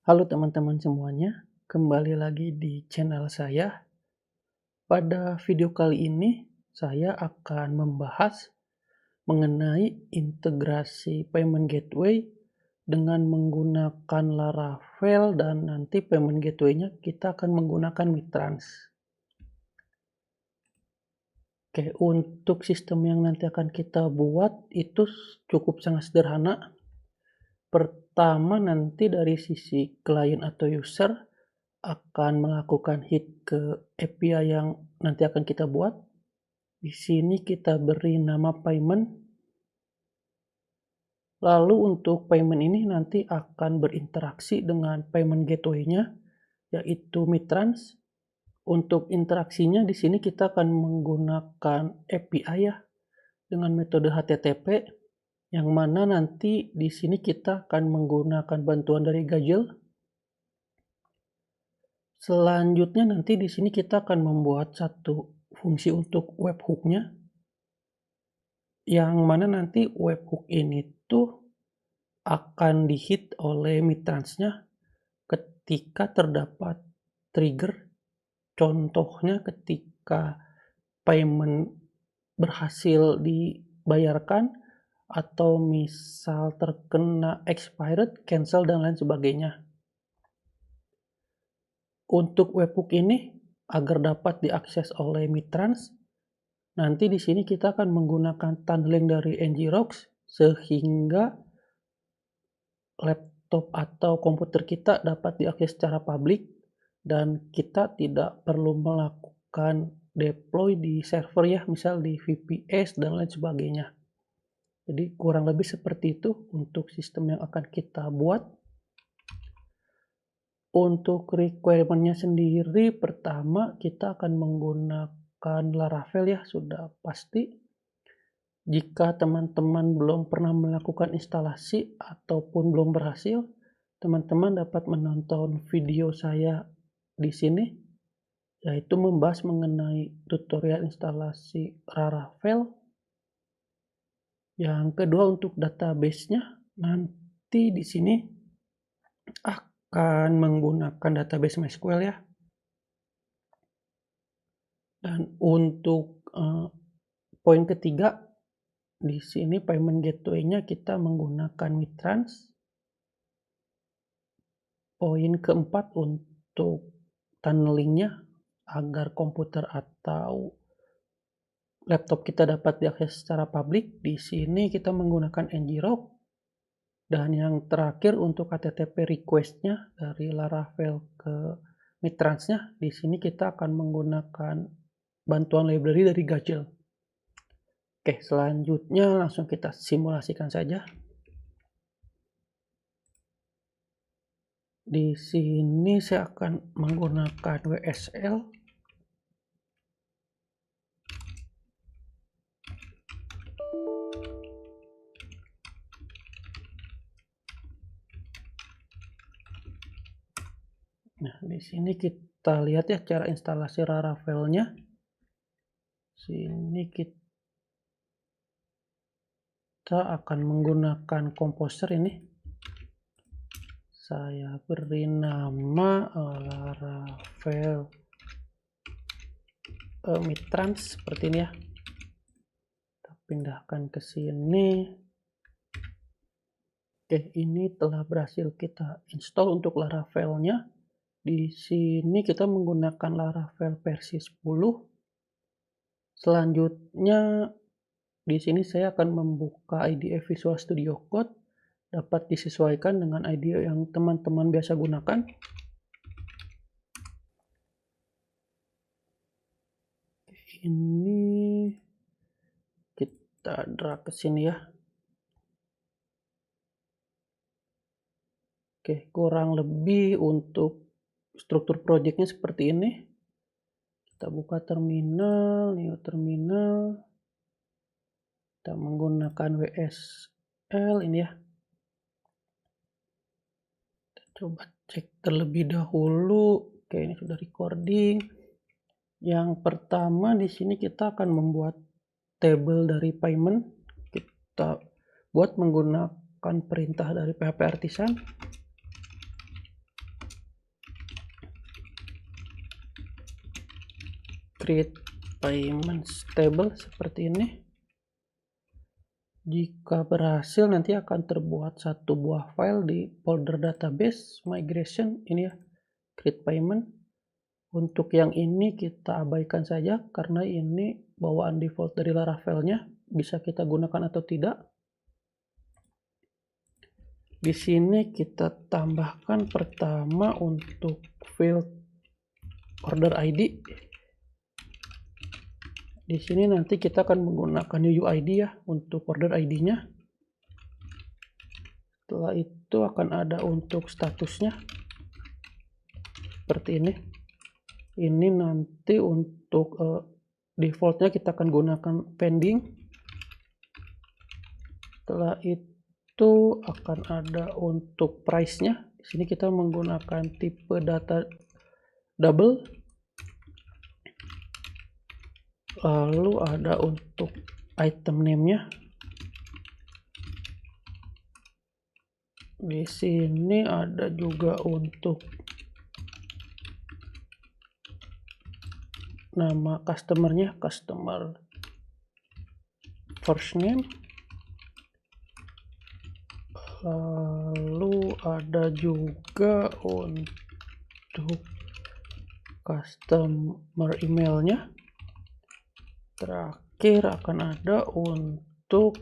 Halo teman-teman semuanya, kembali lagi di channel saya. Pada video kali ini, saya akan membahas mengenai integrasi payment gateway dengan menggunakan Laravel dan nanti payment gateway-nya kita akan menggunakan Mitrans. Oke, untuk sistem yang nanti akan kita buat itu cukup sangat sederhana. Pertama nanti dari sisi klien atau user akan melakukan hit ke API yang nanti akan kita buat. Di sini kita beri nama payment. Lalu untuk payment ini nanti akan berinteraksi dengan payment gateway-nya, yaitu Mitrans. Untuk interaksinya di sini kita akan menggunakan API ya, dengan metode HTTP, yang mana nanti di sini kita akan menggunakan bantuan dari Gazelle. Selanjutnya nanti di sini kita akan membuat satu fungsi untuk webhook-nya, yang mana nanti webhook ini tuh akan di-hit oleh Mitrans-nya ketika terdapat trigger. Contohnya ketika payment berhasil dibayarkan atau misal terkena expired, cancel dan lain sebagainya. Untuk webhook ini agar dapat diakses oleh Mitrans, nanti di sini kita akan menggunakan tunneling dari ngrux sehingga laptop atau komputer kita dapat diakses secara publik dan kita tidak perlu melakukan deploy di server ya, misal di VPS dan lain sebagainya. Jadi kurang lebih seperti itu untuk sistem yang akan kita buat. Untuk requirement-nya sendiri, pertama kita akan menggunakan Laravel ya, sudah pasti. Jika teman-teman belum pernah melakukan instalasi ataupun belum berhasil, teman-teman dapat menonton video saya di sini, yaitu membahas mengenai tutorial instalasi Laravel. Yang kedua untuk database-nya, nanti di sini akan menggunakan database MySQL ya. Dan untuk poin ketiga, di sini payment gateway-nya kita menggunakan Mitrans. Poin keempat untuk tunneling-nya agar komputer atau laptop kita dapat diakses secara publik. Di sini kita menggunakan ngrux. Dan yang terakhir untuk HTTP request-nya dari Laravel ke Mitrans-nya, di sini kita akan menggunakan bantuan library dari Gazelle. Oke, selanjutnya langsung kita simulasikan saja. Di sini saya akan menggunakan WSL. Nah, di sini kita lihat ya cara instalasi Laravel-nya. Sini kita akan menggunakan komposer ini. Saya beri nama Laravel Mitrans seperti ini ya. Kita pindahkan ke sini. Oke, ini telah berhasil kita install untuk Laravel-nya. Di sini kita menggunakan Laravel versi 10. Selanjutnya di sini saya akan membuka IDE Visual Studio Code, dapat disesuaikan dengan IDE yang teman-teman biasa gunakan. Ini kita drag ke sini ya. Oke, kurang lebih untuk struktur projectnya seperti ini. Kita buka terminal, new terminal. Kita menggunakan WSL ini ya. Kita coba cek terlebih dahulu. Oke, ini sudah recording. Yang pertama di sini kita akan membuat table dari payment. Kita buat menggunakan perintah dari PHP Artisan. create payment table seperti ini. Jika berhasil, nanti akan terbuat satu buah file di folder database migration ini ya, create payment. Untuk yang ini kita abaikan saja karena ini bawaan default dari Laravel-nya, bisa kita gunakan atau tidak. Di sini kita tambahkan pertama untuk field order ID. Di sini nanti kita akan menggunakan UUID ya untuk order ID-nya. Setelah itu akan ada untuk statusnya seperti ini. Ini nanti untuk defaultnya kita akan gunakan pending. Setelah itu akan ada untuk price-nya. Di sini kita menggunakan tipe data double. Lalu ada untuk item name-nya. Di sini ada juga untuk nama customer-nya, customer first name. Lalu ada juga untuk customer email-nya. Terakhir akan ada untuk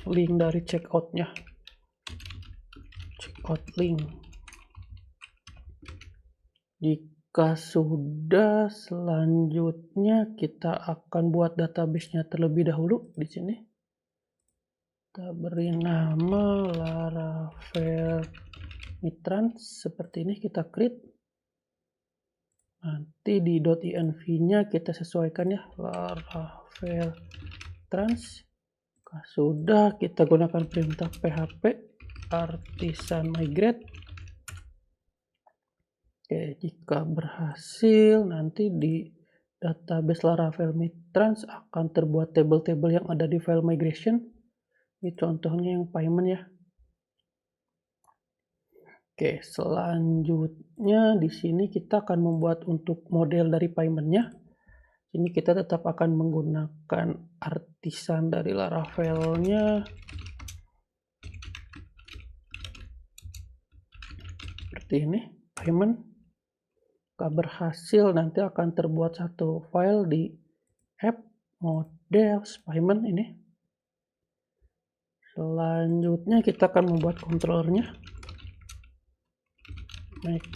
link dari checkout-nya, checkout link. Jika sudah, selanjutnya kita akan buat database-nya terlebih dahulu di sini. Kita beri nama Laravel Mitrans seperti ini, kita create. Nanti di .env-nya kita sesuaikan ya, Laravel trans. Sudah, kita gunakan perintah php artisan migrate. Oke, jika berhasil nanti di database Laravel Mitrans akan terbuat tabel-tabel yang ada di file migration. Ini contohnya yang payment ya. Oke, selanjutnya di sini kita akan membuat untuk model dari payment-nya. Ini kita tetap akan menggunakan artisan dari Laravel-nya. Seperti ini, payment. Jika berhasil nanti akan terbuat satu file di app models payment ini. Selanjutnya kita akan membuat controllernya. Make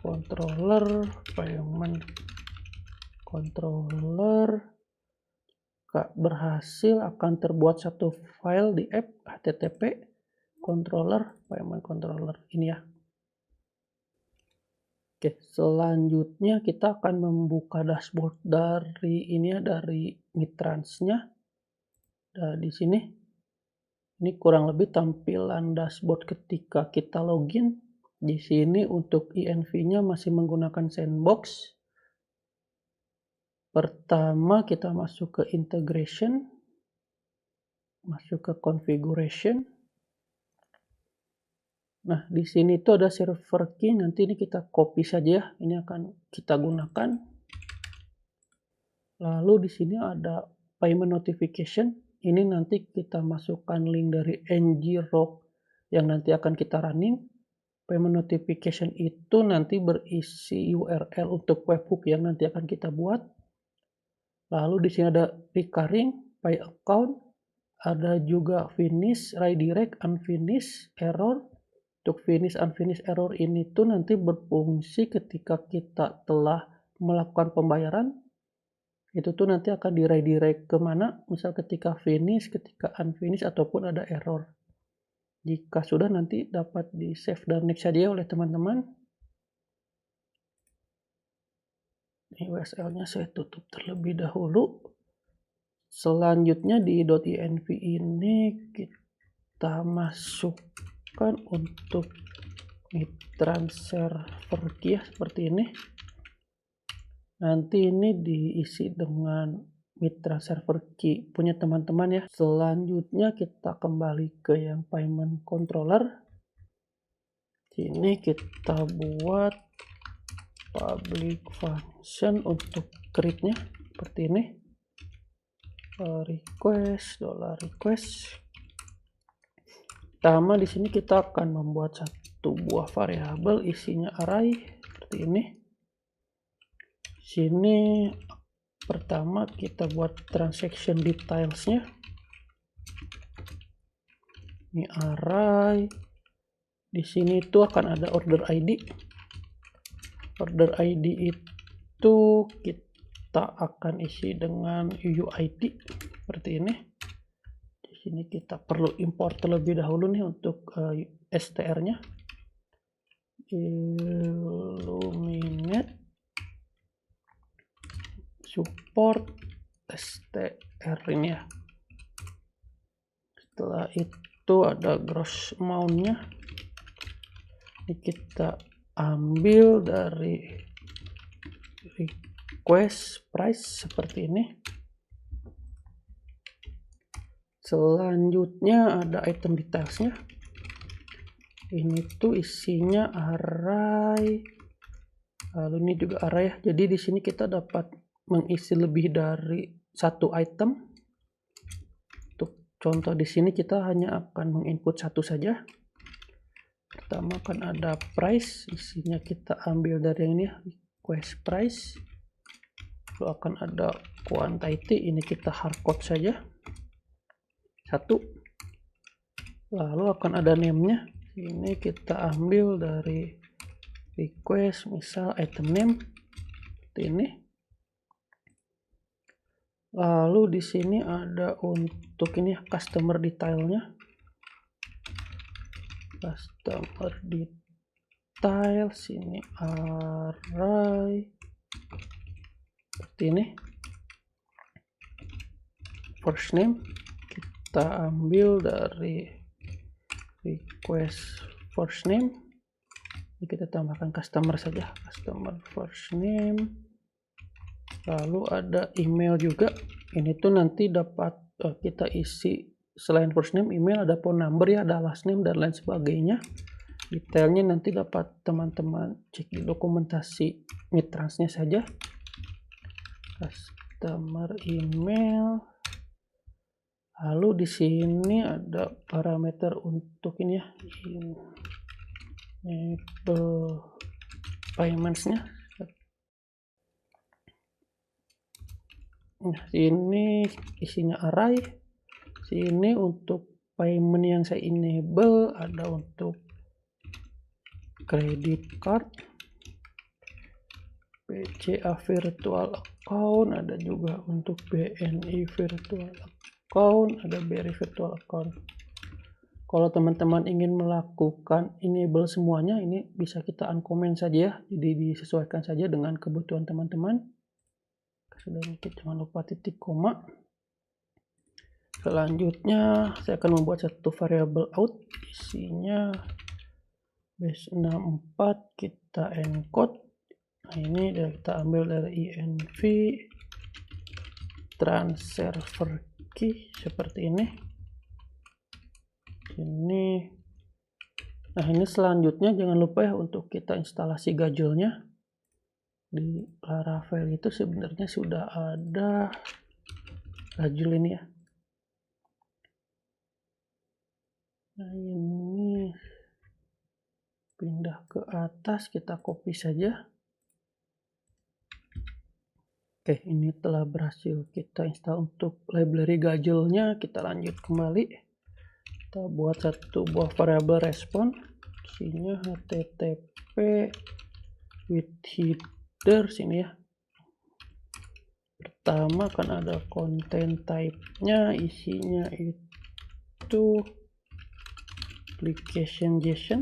controller payment controller. Jika berhasil akan terbuat satu file di app http controller payment controller ini ya. Oke, selanjutnya kita akan membuka dashboard dari ini ya, dari Mitrans-nya. Nah, di sini ini kurang lebih tampilan dashboard ketika kita login. Di sini untuk env-nya masih menggunakan sandbox. Pertama kita masuk ke integration, masuk ke configuration. Nah, di sini itu ada server key, nanti ini kita copy saja ya. Ini akan kita gunakan. Lalu di sini ada payment notification. Ini nanti kita masukkan link dari ngrok yang nanti akan kita running. Payment notification itu nanti berisi URL untuk webhook yang nanti akan kita buat. Lalu di sini ada recurring, pay account, ada juga finish, redirect, unfinish, error. Untuk finish, unfinish, error ini tuh nanti berfungsi ketika kita telah melakukan pembayaran. Itu tuh nanti akan di redirect kemana, misal ketika finish, ketika unfinish, ataupun ada error. Jika sudah nanti dapat di save dan next saja oleh teman-teman. Ini WSL-nya saya tutup terlebih dahulu. Selanjutnya di .env ini kita masukkan untuk Mitrans server key ya, seperti ini. Nanti ini diisi dengan Mitrans server key punya teman-teman ya. Selanjutnya kita kembali ke yang payment controller. Sini kita buat public function untuk scriptnya seperti ini. Request $request. Pertama di sini kita akan membuat satu buah variabel isinya array seperti ini. Sini pertama kita buat transaction detailsnya. Ini array. Di sini itu akan ada order ID. Order ID itu kita akan isi dengan UUID seperti ini. Di sini kita perlu import terlebih dahulu nih untuk str-nya. Illuminate support str ini ya. Setelah itu ada gross amount-nya. Ini kita ambil dari request price seperti ini. Selanjutnya ada item detailsnya. Ini tuh isinya array. Lalu ini juga array ya. Jadi di sini kita dapat mengisi lebih dari satu item. Untuk contoh di sini kita hanya akan menginput satu saja. Pertama kan ada price, isinya kita ambil dari yang ini ya, request price. Lalu akan ada quantity, ini kita hardcode saja. 1. Lalu akan ada name-nya. Ini kita ambil dari request, misal item name seperti ini. Lalu di sini ada untuk ini customer detailnya. Customer details ini array seperti ini. First name kita ambil dari request first name. Ini kita tambahkan customer saja, customer first name. Lalu ada email juga. Ini tuh nanti dapat kita isi selain first name, email, ada phone number ya, ada last name dan lain sebagainya. Detailnya nanti dapat teman-teman cek di dokumentasi Mitransnya saja. Customer email. Lalu di sini ada parameter untuk ini ya, enable payments-nya. Nah, ini isinya array. Sini untuk payment yang saya enable ada untuk credit card, BCA virtual account, ada juga untuk BNI virtual account, ada BRI virtual account. Kalau teman-teman ingin melakukan enable semuanya, ini bisa kita uncomment saja ya, jadi disesuaikan saja dengan kebutuhan teman-teman. Sudah dikit, jangan lupa titik koma. Selanjutnya saya akan membuat satu variabel out, isinya base64 kita encode. Nah, ini kita ambil dari env transfer key seperti ini. Nah ini selanjutnya jangan lupa ya untuk kita instalasi Gajul-nya. Di Laravel itu sebenarnya sudah ada Gajul ini ya. Nah ini pindah ke atas, kita copy saja. Oke, ini telah berhasil kita install untuk library Gajul-nya. Kita lanjut kembali. Kita buat satu buah variabel respon. Isinya http with header sini ya. Pertama kan ada content type-nya, isinya itu application JSON,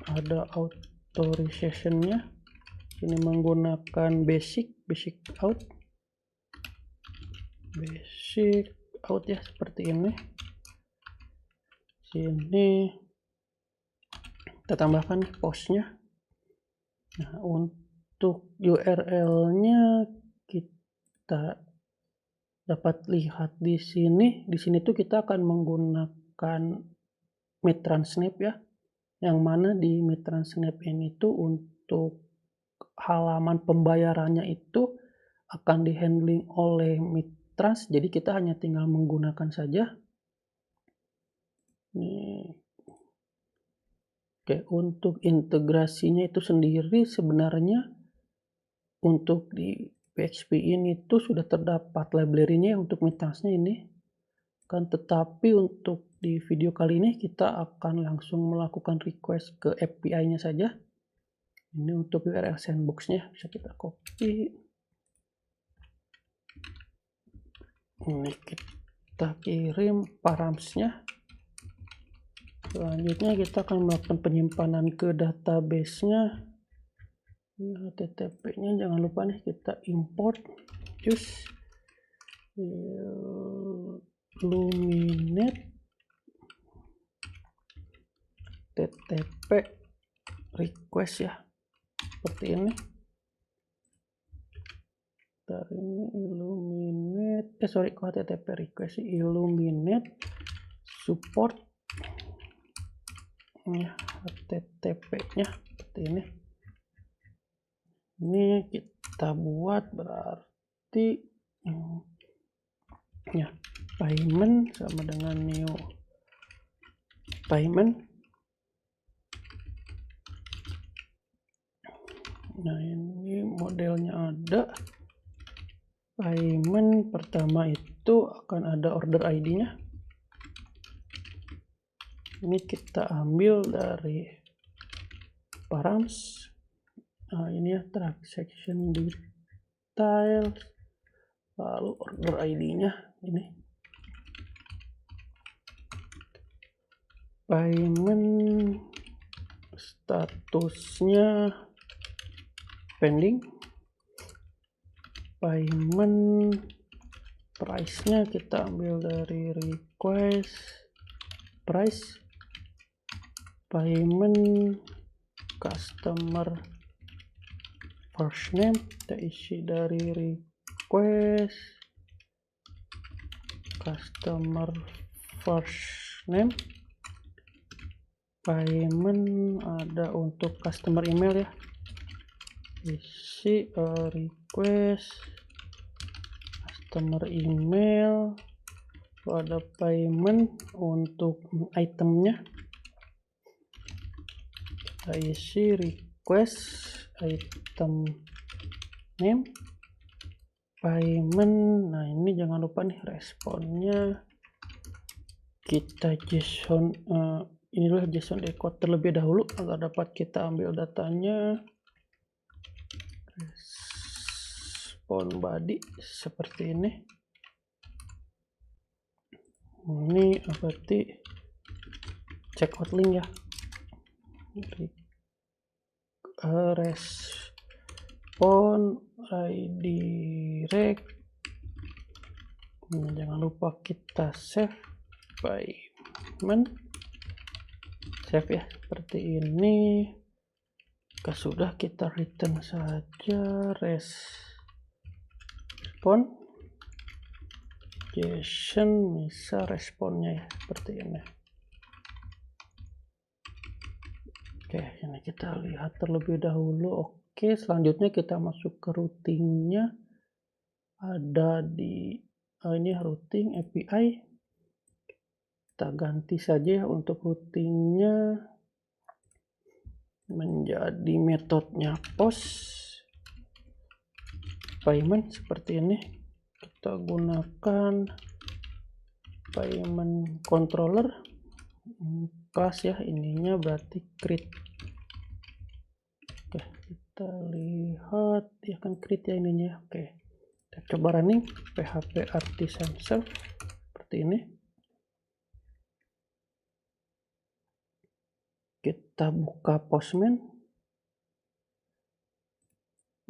ada authorization-nya. Ini menggunakan basic out ya, seperti ini. Sini kita tambahkan postnya. Nah untuk URL-nya kita dapat lihat di sini. Di sini tuh kita akan menggunakan Mitrans Snap ya. Yang mana di Mitrans Snap ini tuh untuk halaman pembayarannya itu akan di-handling oleh Mitrans, jadi kita hanya tinggal menggunakan saja. Nih. Oke, untuk integrasinya itu sendiri sebenarnya untuk di PHP ini tuh sudah terdapat library-nya untuk Mitransnya ini. Kan tetapi untuk di video kali ini kita akan langsung melakukan request ke API-nya saja. Ini untuk URL sandbox-nya bisa kita copy. Ini kita kirim params-nya. Selanjutnya kita akan melakukan penyimpanan ke database-nya. HTTP-nya jangan lupa nih kita import use Illuminate HTTP request ya, seperti ini. Dari ini Illuminate HTTP request Illuminate support ya, HTTP-nya seperti ini. Ini kita buat berarti ya payment sama dengan new payment. Nah, ini modelnya ada. Payment pertama itu akan ada order ID-nya. Ini kita ambil dari params. Nah, ini ya transaction details, lalu order ID-nya ini. Payment statusnya pending. Payment price-nya kita ambil dari request price. Payment customer first name kita isi dari request customer first name. Payment ada untuk customer email ya, isi request customer email. Ada payment untuk itemnya, kita isi request item name. Payment, nah ini jangan lupa nih responnya kita JSON inilah JSON decode terlebih dahulu agar dapat kita ambil datanya. Respon body seperti ini. Ini berarti checkout link ya. Respon redirect. Jangan lupa kita save payment. Save ya seperti ini. Sudah kita return saja respon JSON, bisa responnya ya seperti ini. Oke, ini kita lihat terlebih dahulu. Oke, selanjutnya kita masuk ke routingnya. Ada di ini routing API. Kita ganti saja untuk routingnya menjadi metodenya post payment seperti ini. Kita gunakan payment controller class ya, ininya berarti create. Oke, kita lihat ya kan create ya ininya. Oke, kita coba running php artisan serve seperti ini. Kita buka postman.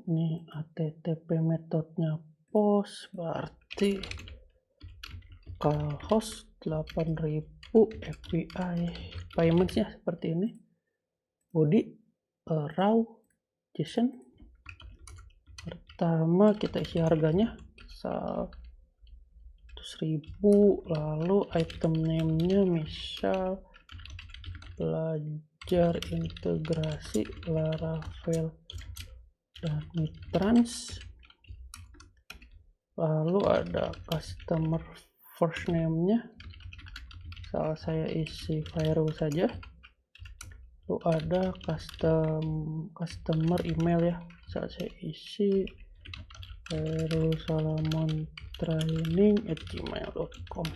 Ini HTTP metodenya post berarti host 8000 API paymentsnya seperti ini. Body raw JSON. Pertama kita isi harganya 100.000, lalu item name-nya misal belajar integrasi Laravel dan mitrans, lalu ada customer first name-nya, saya isi Fairul saja, lalu ada customer email ya, saya isi fairulsalamontraining@gmail.com.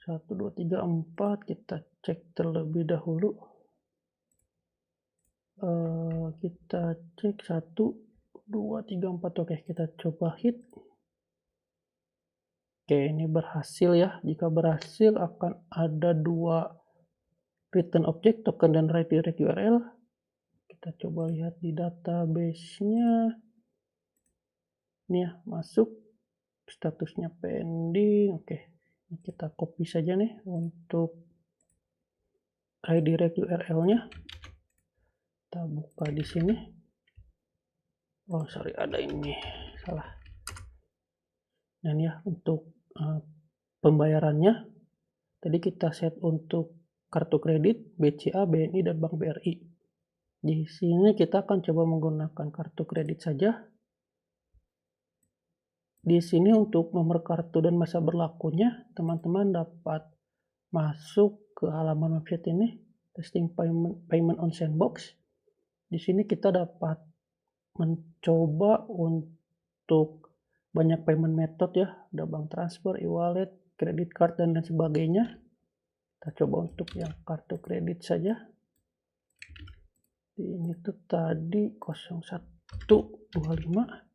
1 2 3 4 kita cek terlebih dahulu. Kita cek 1 2 3 4. Oke, kita coba hit. Oke, ini berhasil ya. Jika berhasil akan ada 2 return object, token dan redirect URL. Kita coba lihat di database-nya. Ini ya, masuk, statusnya pending. Oke, ini kita copy saja nih untuk redirect URL-nya. Kita buka di sini. Oh sorry, ada ini salah. Dan ya, untuk pembayarannya tadi kita set untuk kartu kredit, BCA, BNI, dan Bank BRI. Di sini kita akan coba menggunakan kartu kredit saja. Di sini untuk nomor kartu dan masa berlakunya, teman-teman dapat masuk ke halaman website ini, testing payment on Sandbox. Di sini kita dapat mencoba untuk banyak payment method ya, ada bank transfer, e-wallet, credit card, dan lain sebagainya. Kita coba untuk yang kartu kredit saja. Ini tuh tadi 0125.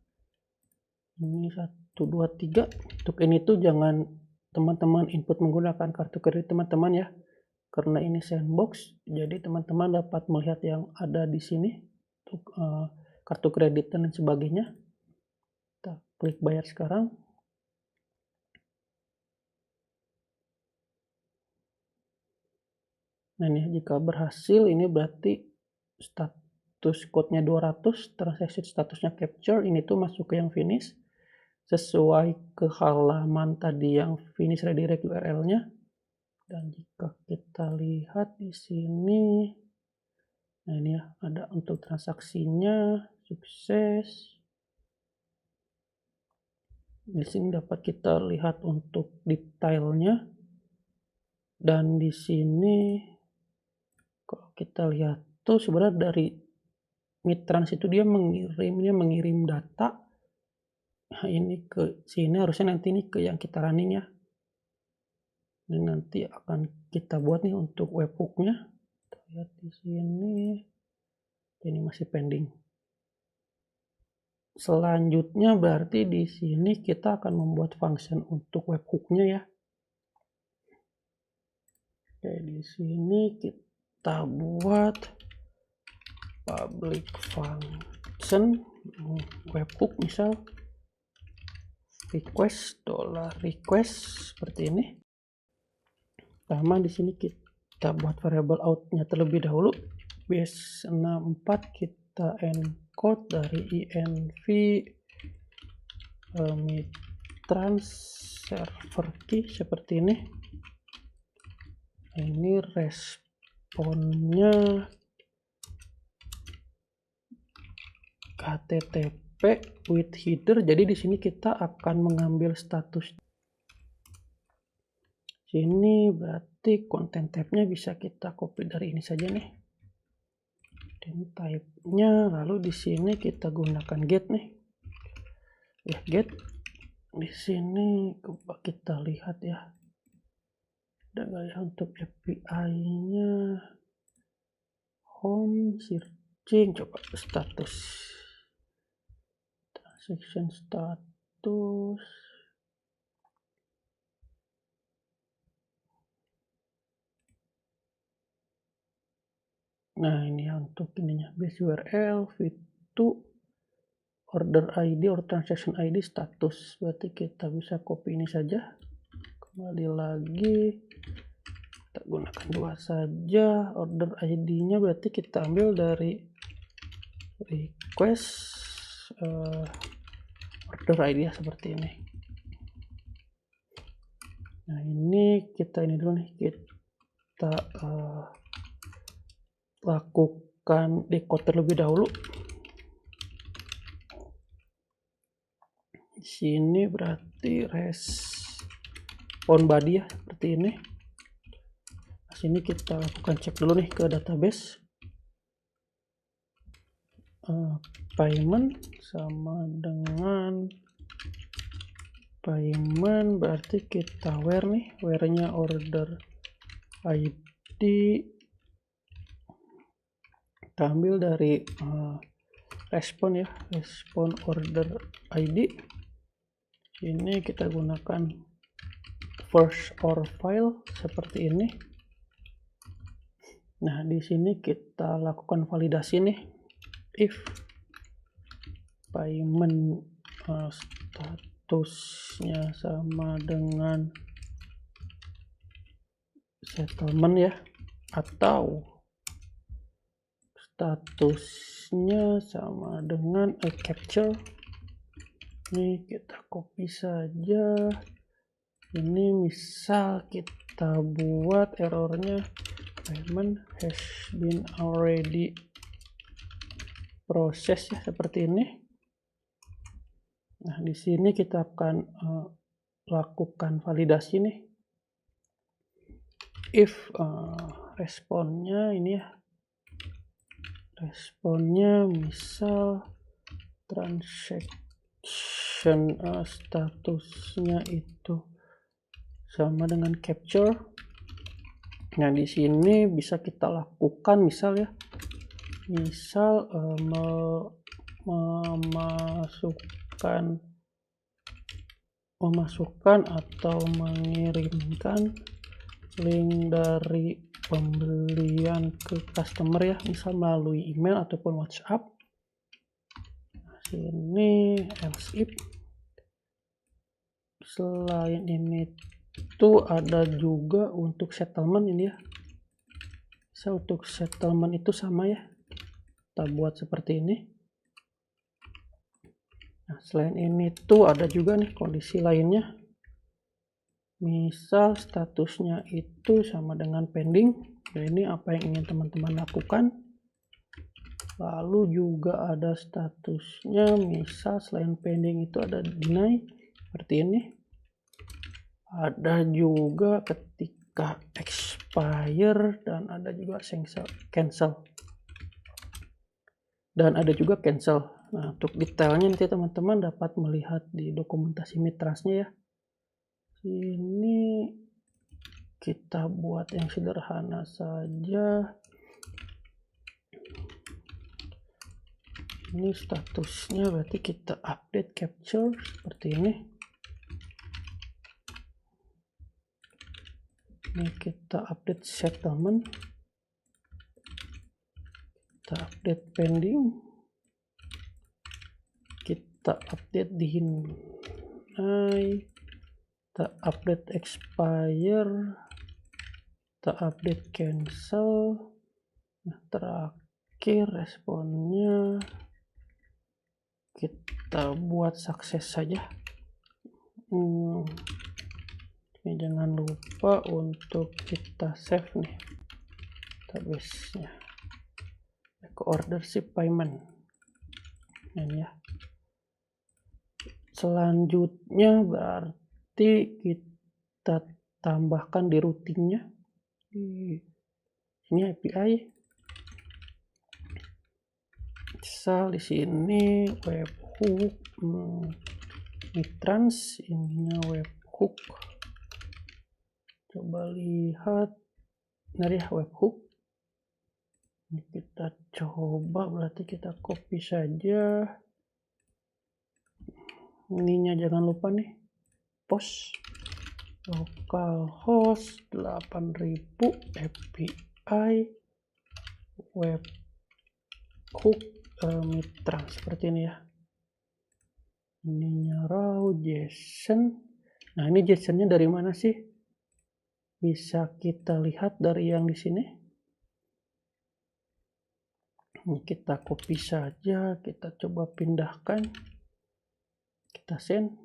Ini 123. Untuk ini tuh jangan teman-teman input menggunakan kartu kredit teman-teman ya, karena ini sandbox. Jadi teman-teman dapat melihat yang ada di sini untuk kartu kredit dan sebagainya. Kita klik bayar sekarang. Nah ini jika berhasil, ini berarti status code-nya 200, transaksi statusnya capture. Ini tuh masuk ke yang finish sesuai ke halaman tadi yang finish redirect URL-nya. Dan jika kita lihat di sini, nah ini ya, ada untuk transaksinya sukses. Di sini dapat kita lihat untuk detailnya. Dan di sini kalau kita lihat tuh sebenarnya dari mitrans itu dia mengirim data. Nah, ini ke sini, harusnya nanti ini ke yang kita running ya. Ini nanti akan kita buat nih untuk webhook-nya. Kita lihat di sini. Ini masih pending. Selanjutnya berarti di sini kita akan membuat function untuk webhook-nya ya. Oke, di sini kita buat public function webhook, misal $request seperti ini. Pertama di sini kita buat variable out-nya terlebih dahulu. base64 kita encode dari env mitrans server key seperti ini. Ini responnya HTTP with header. Jadi di sini kita akan mengambil status. Sini berarti content type-nya bisa kita copy dari ini saja nih. Dan type-nya, lalu di sini kita gunakan get nih. Ya, get. Di sini coba kita lihat ya. Ada nggak ya untuk API-nya? Home, searching, coba status. Transaction status. Nah ini untuk ininya, base URL, v2, order ID or transaction ID, status. Berarti kita bisa copy ini saja. Kembali lagi, kita gunakan 2 saja. Order ID-nya berarti kita ambil dari request order ID ya, seperti ini. Nah ini kita ini dulu nih, kita lakukan decode terlebih dahulu. sini berarti respon body ya, seperti ini. Nah, sini kita lakukan cek dulu nih ke database. Payment sama dengan payment, berarti kita where nih, where-nya order ID kita ambil dari respon ya, respon order ID. Ini kita gunakan first or file seperti ini. Nah, di sini kita lakukan validasi nih, if payment statusnya sama dengan settlement ya, atau statusnya sama dengan capture. Ini kita copy saja. Ini misal kita buat errornya payment has been already process ya, seperti ini. Nah, di sini kita akan lakukan validasi nih, if responnya ini ya, responnya misal transaction statusnya itu sama dengan capture. Nah, di sini bisa kita lakukan misal ya, misal memasukkan atau mengirimkan link dari pembelian ke customer ya, misal melalui email ataupun WhatsApp. Nah, sini else if. Selain ini tuh ada juga untuk settlement ini ya. So, untuk settlement itu sama ya, kita buat seperti ini. Nah, selain ini tuh ada juga nih kondisi lainnya, misal statusnya itu sama dengan pending. Nah, ini apa yang ingin teman-teman lakukan. Lalu juga ada statusnya, misal selain pending itu ada deny, seperti ini. Ada juga ketika expire, dan ada juga cancel, dan ada juga cancel. Nah, untuk detailnya nanti teman-teman dapat melihat di dokumentasi Mitrasnya ya. Ini kita buat yang sederhana saja. Ini statusnya berarti kita update capture seperti ini. Ini kita update settlement, kita update pending, kita update deny, kita update expire, kita update cancel. Nah, terakhir responnya kita buat sukses saja. Ini jangan lupa untuk kita save nih database-nya ke order ship payment. Ini ya. Selanjutnya berarti kita tambahkan di routingnya. Ini API. Misal di sini webhook, Mitrans, ininya webhook. Coba lihat, dari webhook. Ini kita coba, berarti kita copy saja. Ininya jangan lupa nih, post localhost 8000 API webhook Mitrans, seperti ini ya. Ininya raw JSON. Nah, ini JSON-nya dari mana sih? Bisa kita lihat dari yang di sini. Ini kita copy saja, kita coba pindahkan, kita send.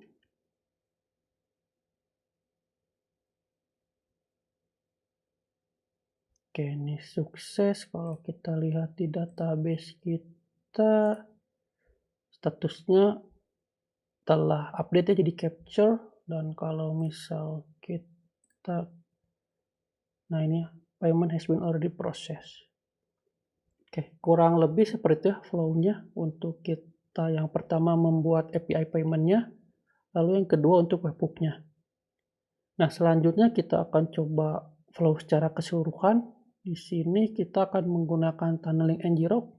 Oke, ini sukses. Kalau kita lihat di database kita, statusnya telah update jadi capture, dan kalau misal kita, nah ini ya, payment has been already processed. Oke, kurang lebih seperti itu ya flow-nya untuk kita yang pertama membuat API payment-nya, lalu yang kedua untuk webhook-nya. Nah, selanjutnya kita akan coba flow secara keseluruhan. Di sini kita akan menggunakan tunneling ngrok.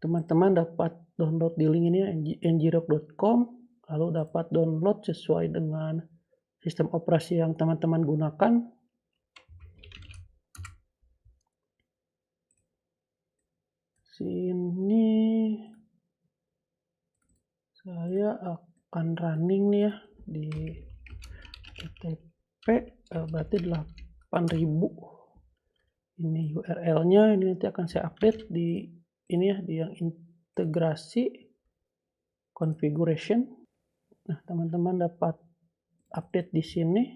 Teman-teman dapat download di link ini ya, ngrok.com, lalu dapat download sesuai dengan sistem operasi yang teman-teman gunakan. Sini saya akan running nih ya di HTTP, berarti 8000. Ini URL-nya, ini nanti akan saya update di ini ya, di yang integrasi configuration. Nah, teman-teman dapat update di sini.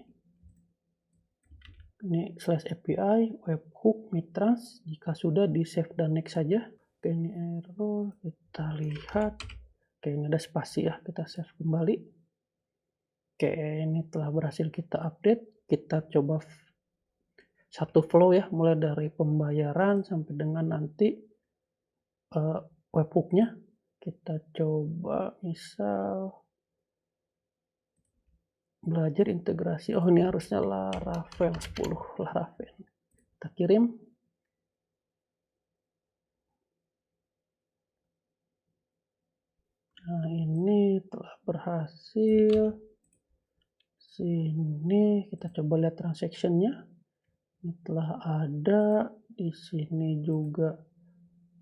Ini /API webhook mitrans. Jika sudah di save dan next saja. Oke, ini error, kita lihat. Oke, ini ada spasi ya, kita save kembali. Oke, ini telah berhasil kita update. Kita coba satu flow ya, mulai dari pembayaran sampai dengan nanti webhooknya. Kita coba misal belajar integrasi. Oh, ini harusnya Laravel 10 Laravel. Kita kirim. Nah, ini telah berhasil. Sini kita coba lihat transaction-nya. Ini telah ada. Di sini juga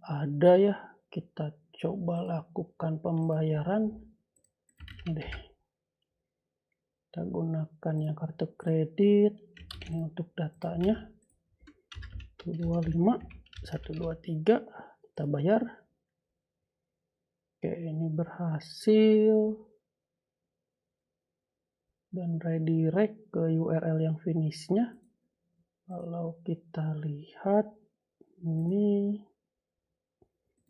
ada ya. Kita coba lakukan pembayaran. Ini deh. Kita gunakan yang kartu kredit. Ini untuk datanya. 125, 123. Kita bayar. Oke, ini berhasil. Dan redirect ke URL yang finishnya. Kalau kita lihat ini,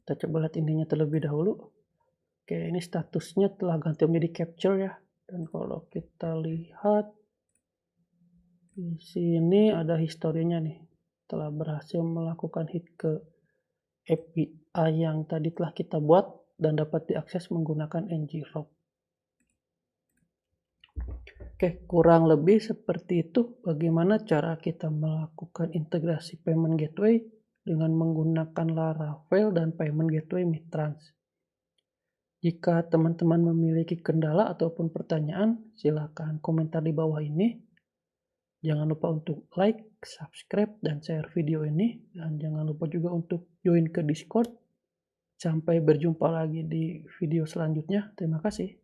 kita coba lihat intinya terlebih dahulu. Oke, ini statusnya telah ganti menjadi capture ya. Dan kalau kita lihat di sini ada historinya nih, telah berhasil melakukan hit ke API yang tadi telah kita buat dan dapat diakses menggunakan ngrok. Oke, kurang lebih seperti itu bagaimana cara kita melakukan integrasi payment gateway dengan menggunakan Laravel dan payment gateway mitrans. Jika teman-teman memiliki kendala ataupun pertanyaan, silakan komentar di bawah ini. Jangan lupa untuk like, subscribe, dan share video ini. Dan jangan lupa juga untuk join ke Discord. Sampai berjumpa lagi di video selanjutnya. Terima kasih.